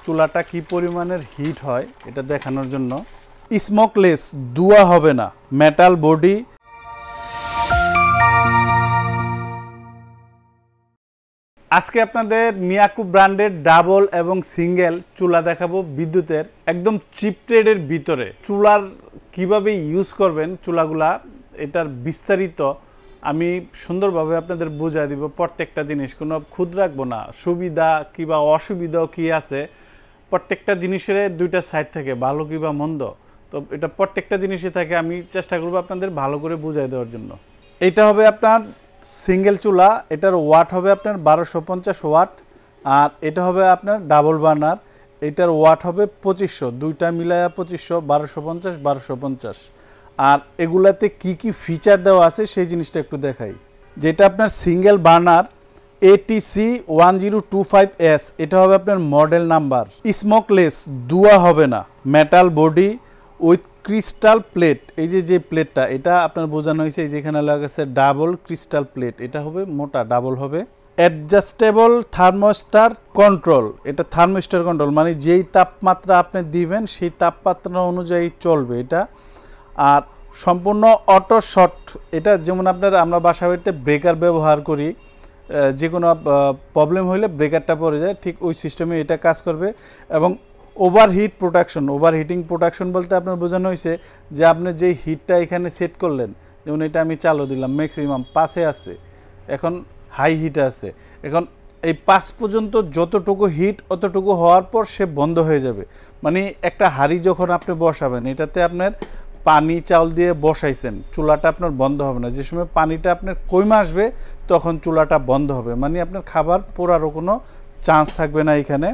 চুলাটা কি পরিমাণের হিট হয় এটা দেখানোর জন্য। স্মোকলেস, ধোঁয়া হবে না, মেটাল বডি। আজকে আপনাদের মিয়াকো ব্র্যান্ডের ডাবল এবং সিঙ্গেল চুলা দেখাবো বিদ্যুতের, একদম চিপ ট্রেডের ভিতরে। চুলার কিভাবে ইউজ করবেন চুলাগুলা, এটার বিস্তারিত আমি সুন্দরভাবে আপনাদের বুঝিয়ে দিব। প্রত্যেকটা জিনিস কোনো খুদ রাখবো না, সুবিধা কিংবা অসুবিধাও কি আছে। প্রত্যেকটা জিনিসের দুইটা সাইড থাকে, ভালো কিংবা মন্দ। তো এটা প্রত্যেকটা জিনিসই থাকে, আমি চেষ্টা করবো আপনাদের ভালো করে বুঝিয়ে দেওয়ার জন্য। এটা হবে আপনার সিঙ্গেল চুলা, এটার ওয়াট হবে আপনার 1250 ওয়াট। আর এটা হবে আপনার ডাবল বার্নার, এটার ওয়াট হবে 2500, দুইটা মিলায়া 2500, 1250, 1250। আর এগুলাতে কি কি ফিচার দেওয়া আছে সেই জিনিসটা একটু দেখাই। যেটা আপনার সিঙ্গেল বার্নার ATC-1025S, এটা হবে আপনার মডেল নাম্বার। স্মোকলেস, ধোঁয়া হবে না, metal body with crystal plate. এই যে প্লেটটা এটা আপনার বোঝানো হয়েছে, এই যেখানে লাগা আছে ডাবল ক্রিস্টাল প্লেট, এটা হবে মোটা, ডাবল হবে। অ্যাডজাস্টেবল থার্মোস্টার কন্ট্রোল, এটা থার্মোস্টার কন্ট্রোল মানে যেই তাপমাত্রা আপনি দিবেন সেই তাপমাত্রা অনুযায়ী চলবে এটা। আর সম্পূর্ণ অটো শট, এটা যেমন আমরা বাসা বাড়িতে ব্রেকার ব্যবহার করি, যে কোনো প্রবলেম হলে ব্রেকারটা পড়ে যায়, ঠিক ওই সিস্টেমে এটা কাজ করবে। এবং ওভারহিট প্রোটেকশন, ওভারহিটিং প্রোটেকশন বলতে আপনার বোঝানো হয়েছে যে আপনি যেই হিটটা এখানে সেট করলেন, যেমন এটা আমি চালু দিলাম, ম্যাক্সিমাম 5-এ আছে, এখন হাই হিট আছে, এখন এই 5 পর্যন্ত যতটুকু হিট অতটুকু হওয়ার পর সে বন্ধ হয়ে যাবে। মানে একটা হাঁড়ি যখন আপনি বসাবেন, এটাতে আপনার পানি চাউল দিয়ে বসাইছেন, চুলাটা আপনার বন্ধ হবে না। যে সময় পানিটা আপনার কমে আসবে তখন চুলাটা বন্ধ হবে, মানে আপনার খাবার পোড়ারও কোনো চান্স থাকবে না এখানে।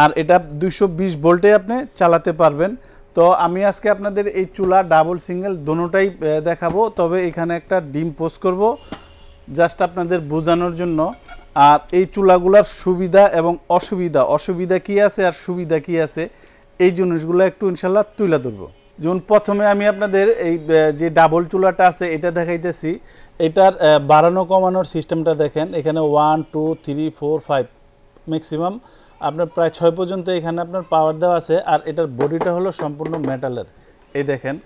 আর এটা 220 ভোল্টে আপনি চালাতে পারবেন। তো আমি আজকে আপনাদের এই চুলা ডাবল সিঙ্গেল দোনোটাই দেখাবো, তবে এখানে একটা ডিম পোস্ট করব জাস্ট আপনাদের বোঝানোর জন্য। আর এই চুলাগুলার সুবিধা এবং অসুবিধা কি আছে আর সুবিধা কি আছে, এই জিনিসগুলো একটু ইনশাল্লাহ তুলে ধরবো। যেমন প্রথমে আমি আপনাদের এই যে ডাবল চুলাটা আছে এটা দেখাইতেছি। এটার বাড়ানো কমানোর সিস্টেমটা দেখেন, এখানে 1 2 3 4 5 ম্যাক্সিমাম আপনার প্রায় 6 পর্যন্ত এখানে আপনার পাওয়ার দেওয়া আছে। আর এটার বডিটা হলো সম্পূর্ণ মেটালের, এই দেখেন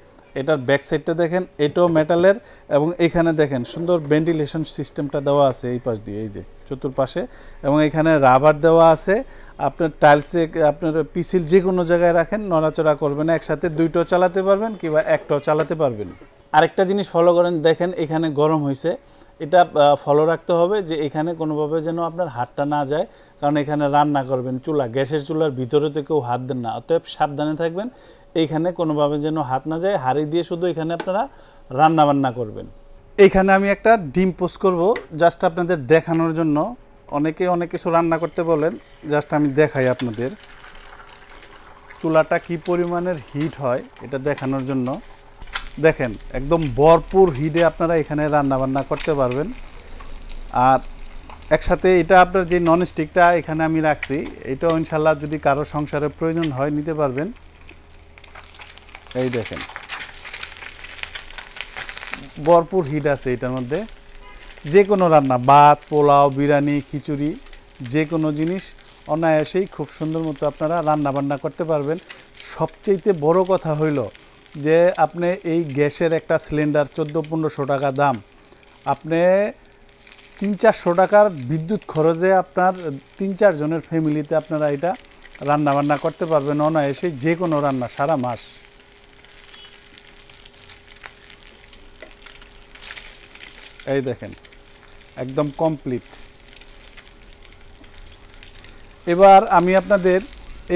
এটার ব্যাক সাইডটা দেখেন, এটাও মেটালের। এবং এখানে দেখেন সুন্দর ভেন্টিলেশন সিস্টেমটা দেওয়া আছে এই পাশ দিয়ে, এই যে চতুর্পাশে। এবং এখানে রাবার দেওয়া আছে, আপনার টাইলসে আপনার পিসিল যে কোনো জায়গায় রাখেন, নড়াচড়া করবে না, একসাথে দুইটাও চালাতে পারবেন কিংবা একটাও চালাতে পারবেন। আরেকটা জিনিস ফলো করেন, দেখেন এখানে গরম হয়েছে, এটা ফলো রাখতে হবে যে এখানে কোনোভাবে যেন আপনার হাতটা না যায়, কারণ এখানে রান্না করবেন চুলা, গ্যাসের চুলার ভিতরে তো কেউ হাত দেন না, অতএব সাবধানে থাকবেন এইখানে কোনোভাবে যেন হাত না যায়। হাঁড়ি দিয়ে শুধু এখানে আপনারা রান্না বান্না করবেন। এইখানে আমি একটা ডিম পোস্ট করব জাস্ট আপনাদের দেখানোর জন্য। অনেকে অনেক কিছু রান্না করতে বলেন, জাস্ট আমি দেখাই আপনাদের চুলাটা কি পরিমাণের হিট হয় এটা দেখানোর জন্য। দেখেন একদম ভরপুর হিটে আপনারা এখানে রান্না বান্না করতে পারবেন। আর একসাথে এটা আপনার যে ননস্টিকটা এখানে আমি রাখছি, এটাও ইনশাল্লাহ যদি কারো সংসারের প্রয়োজন হয় নিতে পারবেন। এই দেখেন ভরপুর হিট আছে এটার মধ্যে, যে কোনো রান্না, ভাত, পোলাও, বিরিয়ানি, খিচুড়ি, যে কোনো জিনিস অনায়াসেই খুব সুন্দর মতো আপনারা রান্না বান্না করতে পারবেন। সবচেয়ে বড় কথা হইল যে আপনি এই গ্যাসের একটা সিলিন্ডার 1400-1500 টাকা দাম, আপনি 300-400 টাকার বিদ্যুৎ খরচে আপনার 3-4 জনের ফ্যামিলিতে আপনারা এটা রান্না বান্না করতে পারবেন অনায়াসেই, যে কোনো রান্না সারা মাস। এই দেখেন একদম কমপ্লিট। এবার আমি আপনাদের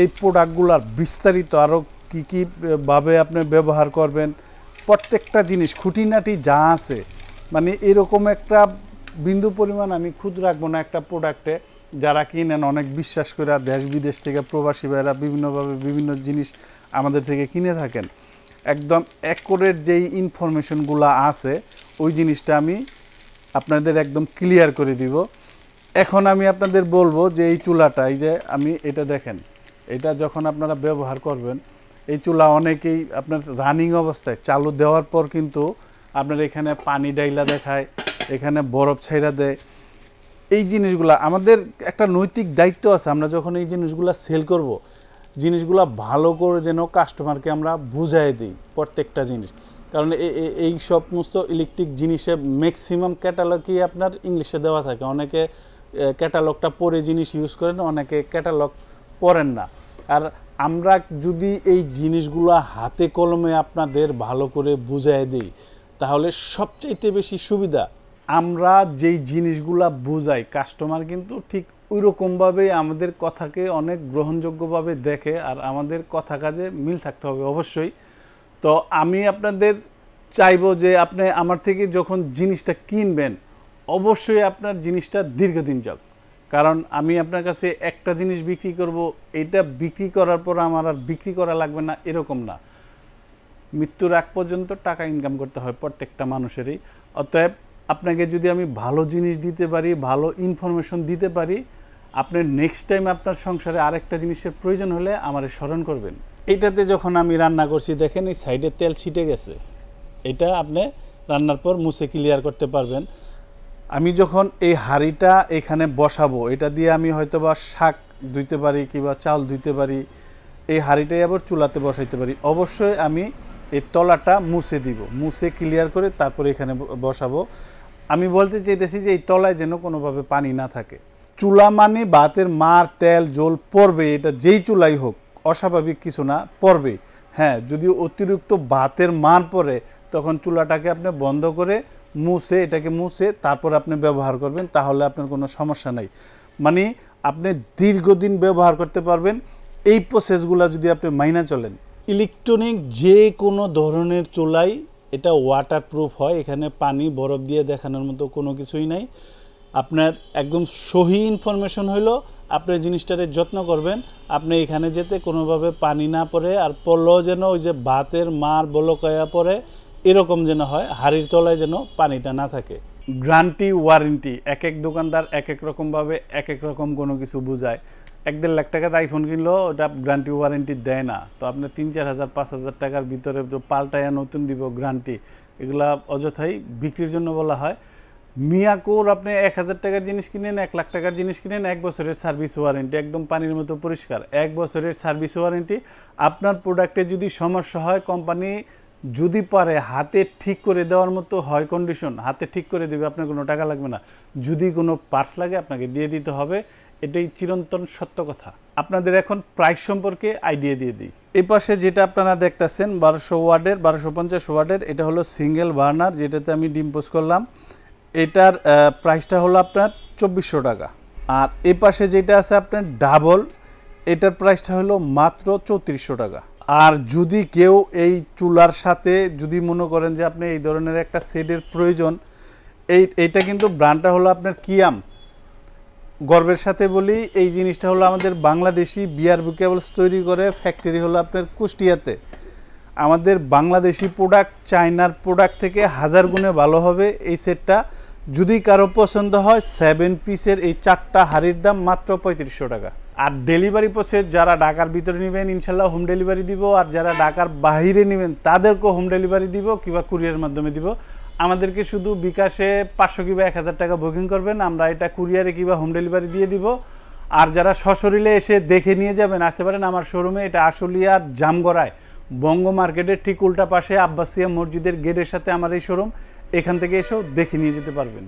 এই প্রোডাক্টগুলোর বিস্তারিত আরও কী কীভাবে আপনি ব্যবহার করবেন, প্রত্যেকটা জিনিস খুঁটিনাটি যা আছে, মানে এরকম একটা বিন্দু পরিমাণ আমি খুদ রাখবো না একটা প্রোডাক্টে। যারা কিনেন অনেক বিশ্বাস করে, দেশ বিদেশ থেকে প্রবাসী ভাইরা বিভিন্নভাবে বিভিন্ন জিনিস আমাদের থেকে কিনে থাকেন, একদম অ্যাকুরেট যেই ইনফরমেশনগুলো আছে ওই জিনিসটা আমি আপনাদের একদম ক্লিয়ার করে দিব। এখন আমি আপনাদের বলবো যে এই চুলাটা, এই যে আমি এটা দেখেন, এটা যখন আপনারা ব্যবহার করবেন, এই চুলা অনেকেই আপনার রানিং অবস্থায় চালু দেওয়ার পর কিন্তু আপনার এখানে পানি ডাইলা দেখায়, এখানে বরফ ছাইরা দেয়। এই জিনিসগুলো আমাদের একটা নৈতিক দায়িত্ব আছে, আমরা যখন এই জিনিসগুলো সেল করব জিনিসগুলো ভালো করে যেন কাস্টমারকে আমরা বুঝাই দিই প্রত্যেকটা জিনিস, কারণ এই সমস্ত ইলেকট্রিক জিনিসে ম্যাক্সিমাম ক্যাটালগই আপনার ইংলিশে দেওয়া থাকে। অনেকে ক্যাটালগটা পড়ে জিনিস ইউজ করেন, অনেকে ক্যাটালগ পড়েন না। আর আমরা যদি এই জিনিসগুলো হাতে কলমে আপনাদের ভালো করে বুঝাই দিই তাহলে সবচাইতে বেশি সুবিধা। আমরা যেই জিনিসগুলো বুঝাই কাস্টমার কিন্তু ঠিক ওই রকমভাবে আমাদের কথাকে অনেক গ্রহণযোগ্যভাবে দেখে, আর আমাদের কথা কাজে মিল থাকতে হবে অবশ্যই। তো আমি আপনাদের চাইবো যে আপনি আমার থেকে যখন জিনিসটা কিনবেন অবশ্যই আপনার জিনিসটা দীর্ঘদিন যাক, কারণ আমি আপনার কাছে একটা জিনিস বিক্রি করব, এটা বিক্রি করার পর আমার আর বিক্রি করা লাগবে না এরকম না। মৃত্যুর আগ পর্যন্ত টাকা ইনকাম করতে হয় প্রত্যেকটা মানুষেরই। অতএব আপনাকে যদি আমি ভালো জিনিস দিতে পারি, ভালো ইনফরমেশন দিতে পারি, আপনি নেক্সট টাইম আপনার সংসারে আরেকটা জিনিসের প্রয়োজন হলে আমারে স্মরণ করবেন। এটাতে যখন আমি রান্না করছি দেখেন এই সাইডে তেল ছিটে গেছে, এটা আপনি রান্নার পর মুছে ক্লিয়ার করতে পারবেন। আমি যখন এই হাঁড়িটা এখানে বসাবো, এটা দিয়ে আমি হয়তোবা শাক ধুইতে পারি কিংবা চাল ধুইতে পারি, এই হাঁড়িটাই আবার চুলাতে বসাইতে পারি। অবশ্যই আমি এই তলাটা মুছে দিব, মুছে ক্লিয়ার করে তারপরে এখানে বসাবো। আমি বলতে চাইতেছি যে এই তলায় যেন কোনোভাবে পানি না থাকে। চুলা মানে ভাতের মার তেল জল পড়বে, এটা যেই চুলাই হোক, অস্বাভাবিক কিছু না, পড়বে। হ্যাঁ, যদি অতিরিক্ত ভাতের মার পড়ে তখন চুলাটাকে আপনি বন্ধ করে মুছে, এটাকে মুছে তারপর আপনি ব্যবহার করবেন, তাহলে আপনার কোনো সমস্যা নাই। মানে আপনি দীর্ঘদিন ব্যবহার করতে পারবেন এই প্রসেসগুলো যদি আপনি মাইনা চলেন। ইলেকট্রনিক যে কোনো ধরনের চুলাই এটা ওয়াটারপ্রুফ হয়, এখানে পানি বরফ দিয়ে দেখানোর মতো কোনো কিছুই নাই। আপনার একদম সহি ইনফরমেশন হইলো আপনি জিনিসটারে যত্ন করবেন, আপনি এখানে যেতে কোনোভাবে পানি না পড়ে, আর পড়লেও যেন ওই যে ভাতের মার বলকয়া পড়ে এরকম যেন হয়, হাড়ির তলায় যেন পানিটা না থাকে। গ্যারান্টি ওয়ারেন্টি এক এক দোকানদার এক এক রকমভাবে এক এক রকম কোনো কিছু বোঝায়। 1-1.5 লাখ টাকাতে আইফোন কিনলেও ওটা গ্যারান্টি ওয়ারেন্টি দেয় না। তো আপনি 3-4 হাজার 5 হাজার টাকার ভিতরে পাল্টায়া নতুন দিব গ্যারান্টি, এগুলা অযথাই বিক্রির জন্য বলা হয়। মিয়াকোর আপনি 1000 টাকার জিনিস কিনেন, 1 লাখ টাকার জিনিস কিনেন, 1 বছরের সার্ভিস ওয়ারেন্টি, একদম পানির মতো পরিষ্কার 1 বছরের সার্ভিস ওয়ারেন্টি। আপনার প্রোডাক্টে যদি সমস্যা হয় কোম্পানি যদি পারে হাতে ঠিক করে দেওয়ার মতো হয় কন্ডিশন, হাতে ঠিক করে দেবে, আপনার কোনো টাকা লাগবে না। যদি কোনো পার্টস লাগে আপনাকে দিয়ে দিতে হবে, এটাই চিরন্তন সত্য কথা। আপনাদের এখন প্রাইস সম্পর্কে আইডিয়া দিয়ে দিই। এই পাশে যেটা আপনারা দেখতেছেন 1200 ওয়াটের 1250 ওয়াটের, এটা হলো সিঙ্গেল বার্নার, যেটাতে আমি ডিম পোস্ট করলাম। এটার প্রাইসটা হলো আপনার 2400 টাকা। আর এই পাশে যেটা আছে আপনার ডাবল, এটার প্রাইসটা হলো মাত্র 3400 টাকা। আর যদি কেউ এই চুলার সাথে যদি মনে করেন যে আপনি এই ধরনের একটা সেটের প্রয়োজন, এইটা কিন্তু ব্র্যান্ডটা হলো আপনার কিয়াম। গর্বের সাথে বলি এই জিনিসটা হলো আমাদের বাংলাদেশি বিআরবি কেবলস তৈরি করে, ফ্যাক্টরি হলো আপনার কুষ্টিয়াতে। আমাদের বাংলাদেশি প্রোডাক্ট চায়নার প্রোডাক্ট থেকে 1000 গুণে ভালো হবে এই সেটটা। যদি কারো পছন্দ হয় 7 পিসের এই 4টা হাড়ির দাম মাত্র 3500 টাকা। আর ডেলিভারি প্রসেস যারা ঢাকার ভিতরে নেবেন ইনশাল্লাহ হোম ডেলিভারি দিব, আর যারা ঢাকার বাইরে নেবেন তাদেরকেও হোম ডেলিভারি দিব কিংবা কুরিয়ারের মাধ্যমে দিব। আমাদেরকে শুধু বিকাশে 500 কিংবা 1000 টাকা বুকিং করবেন, আমরা এটা কুরিয়ারে কিংবা হোম ডেলিভারি দিয়ে দিব। আর যারা সশরীরে এসে দেখে নিয়ে যাবেন আসতে পারেন আমার শোরুমে, এটা আশুলিয়ার জামগড়ায় বঙ্গ মার্কেটের ঠিক উল্টা পাশে আব্বাসিয়া মসজিদের গেটের সাথে আমার এই শোরুম। এখান থেকে এসেও দেখে নিয়ে যেতে পারবেন।